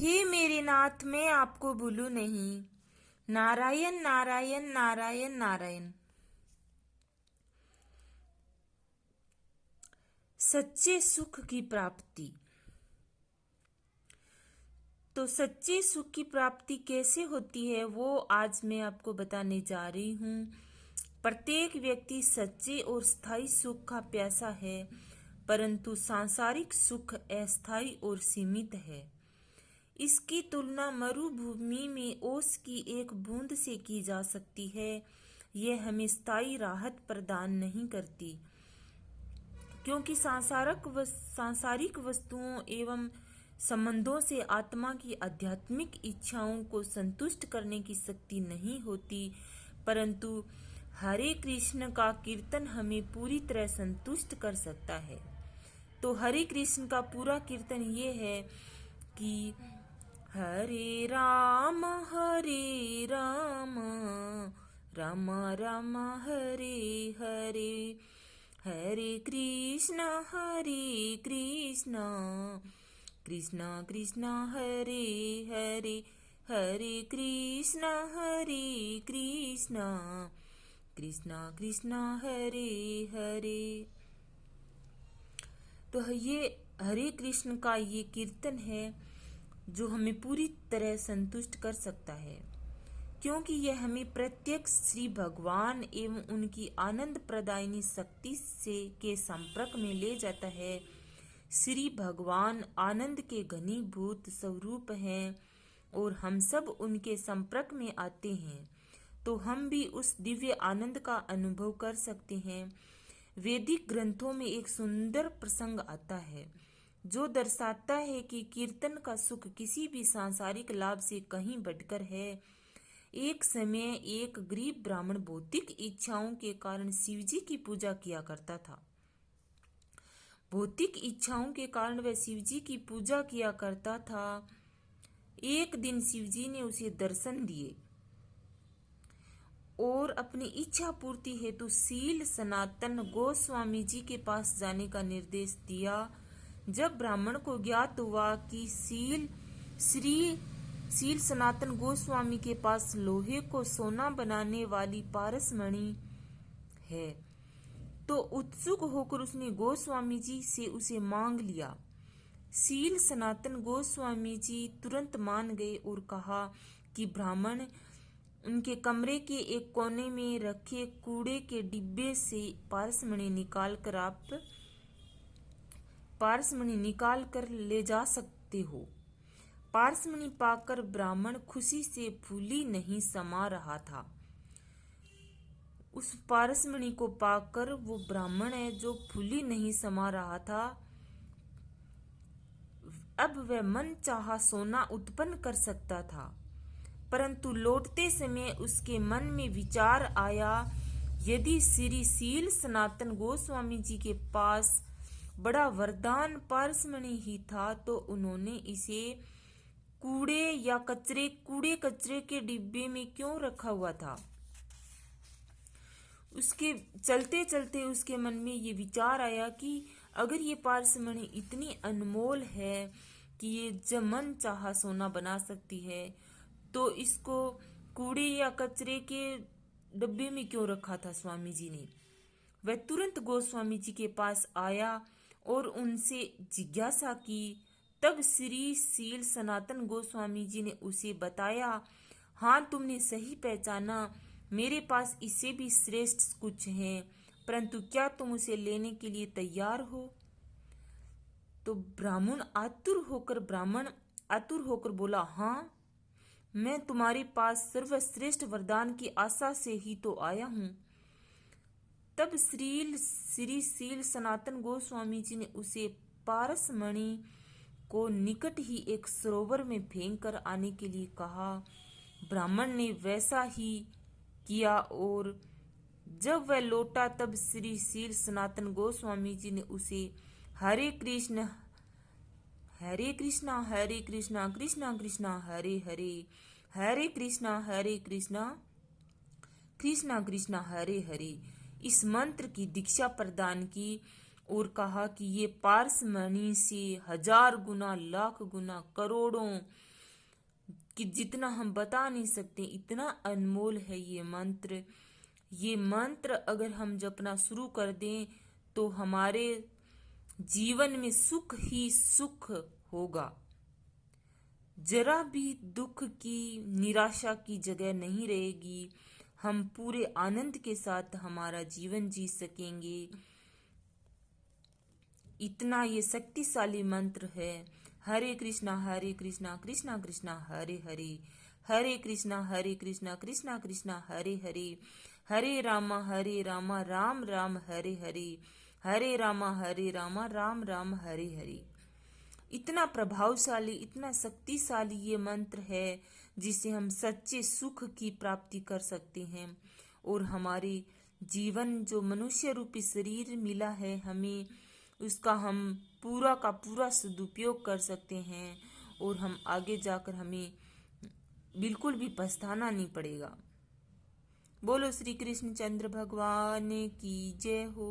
हे मेरे नाथ, मैं आपको भूलूं नहीं। नारायण नारायण नारायण नारायण। सच्चे सुख की प्राप्ति। तो सच्चे सुख की प्राप्ति कैसे होती है वो आज मैं आपको बताने जा रही हूँ। प्रत्येक व्यक्ति सच्चे और स्थायी सुख का प्यासा है, परंतु सांसारिक सुख अस्थायी और सीमित है। इसकी तुलना मरुभूमि में ओस की एक बूंद से की जा सकती है। यह हमें स्थायी राहत प्रदान नहीं करती, क्योंकि सांसारिक वस्तुओं एवं संबंधों से आत्मा की आध्यात्मिक इच्छाओं को संतुष्ट करने की शक्ति नहीं होती, परंतु हरे कृष्ण का कीर्तन हमें पूरी तरह संतुष्ट कर सकता है। तो हरे कृष्ण का पूरा कीर्तन ये है कि हरे राम राम राम हरे हरे, हरे कृष्ण कृष्ण कृष्ण हरे हरे, हरे कृष्ण कृष्ण कृष्ण हरे हरे। तो ये हरे कृष्ण का ये कीर्तन है जो हमें पूरी तरह संतुष्ट कर सकता है, क्योंकि यह हमें प्रत्यक्ष श्री भगवान एवं उनकी आनंद प्रदायिनी शक्ति से के संपर्क में ले जाता है। श्री भगवान आनंद के घनीभूत स्वरूप हैं और हम सब उनके संपर्क में आते हैं तो हम भी उस दिव्य आनंद का अनुभव कर सकते हैं। वैदिक ग्रंथों में एक सुंदर प्रसंग आता है जो दर्शाता है कि कीर्तन का सुख किसी भी सांसारिक लाभ से कहीं बढ़कर है। एक समय एक गरीब ब्राह्मण भौतिक इच्छाओं के कारण शिवजी की पूजा किया करता था। भौतिक इच्छाओं के कारण वह शिवजी की पूजा किया करता था। एक दिन शिवजी ने उसे दर्शन दिए और अपनी इच्छा पूर्ति हेतु शील सनातन गोस्वामी जी के पास जाने का निर्देश दिया। जब ब्राह्मण को ज्ञात हुआ कि शील सनातन गोस्वामी के पास लोहे को सोना बनाने वाली पारसमणि है, तो उत्सुक होकर उसने गोस्वामी जी से उसे मांग लिया। शील सनातन गोस्वामी जी तुरंत मान गए और कहा कि ब्राह्मण उनके कमरे के एक कोने में रखे कूड़े के डिब्बे से पारसमणि निकाल कर ले जा सकते हो। पारसमणि पाकर ब्राह्मण खुशी से फूली नहीं समा रहा था। उस पारसमणि को पाकर वो ब्राह्मण है जो फूली नहीं समा रहा था, अब वह मन चाहा सोना उत्पन्न कर सकता था। परंतु लौटते समय उसके मन में विचार आया, यदि श्री शील सनातन गोस्वामी जी के पास बड़ा वरदान पारसमणि ही था तो उन्होंने इसे कूड़े कचरे के डिब्बे में क्यों रखा हुआ था। उसके चलते चलते उसके मन में ये विचार आया कि अगर ये पारसमणि इतनी अनमोल है कि ये जब मन चाहा सोना बना सकती है, तो इसको कूड़े या कचरे के डब्बे में क्यों रखा था स्वामी जी ने। वह तुरंत गोस्वामी जी के पास आया और उनसे जिज्ञासा की। तब श्री शील सनातन गोस्वामी जी ने उसे बताया, हाँ तुमने सही पहचाना, मेरे पास इससे भी श्रेष्ठ कुछ है, परंतु क्या तुम उसे लेने के लिए तैयार हो। तो ब्राह्मण आतुर होकर बोला, हाँ मैं तुम्हारे पास सर्वश्रेष्ठ वरदान की आशा से ही तो आया हूँ। तब श्री शील सनातन गोस्वामी जी ने उसे पारसमणि को निकट ही एक सरोवर में फेंक कर आने के लिए कहा। ब्राह्मण ने वैसा ही किया और जब वह लौटा तब श्री शील सनातन गोस्वामी जी ने उसे हरे कृष्ण कृष्ण कृष्ण हरे हरे, हरे कृष्ण कृष्ण कृष्ण हरे हरे इस मंत्र की दीक्षा प्रदान की और कहा कि ये पारसमणि से 1000 गुना, लाख गुना, करोड़ों कि जितना हम बता नहीं सकते, इतना अनमोल है ये मंत्र। ये मंत्र अगर हम जपना शुरू कर दें तो हमारे जीवन में सुख ही सुख होगा। जरा भी दुख की, निराशा की जगह नहीं रहेगी। हम पूरे आनंद के साथ हमारा जीवन जी सकेंगे। इतना ये शक्तिशाली मंत्र है। हरे कृष्णा कृष्णा कृष्णा हरे हरे, हरे कृष्णा कृष्णा कृष्णा हरे हरे, हरे राम राम राम हरे हरे, हरे राम राम राम हरे हरे। इतना प्रभावशाली, इतना शक्तिशाली ये मंत्र है जिसे हम सच्चे सुख की प्राप्ति कर सकते हैं। और हमारे जीवन जो मनुष्य रूपी शरीर मिला है हमें, उसका हम पूरा का पूरा सदुपयोग कर सकते हैं और हम आगे जाकर हमें बिल्कुल भी पछताना नहीं पड़ेगा। बोलो श्री कृष्ण चंद्र भगवान की जय हो।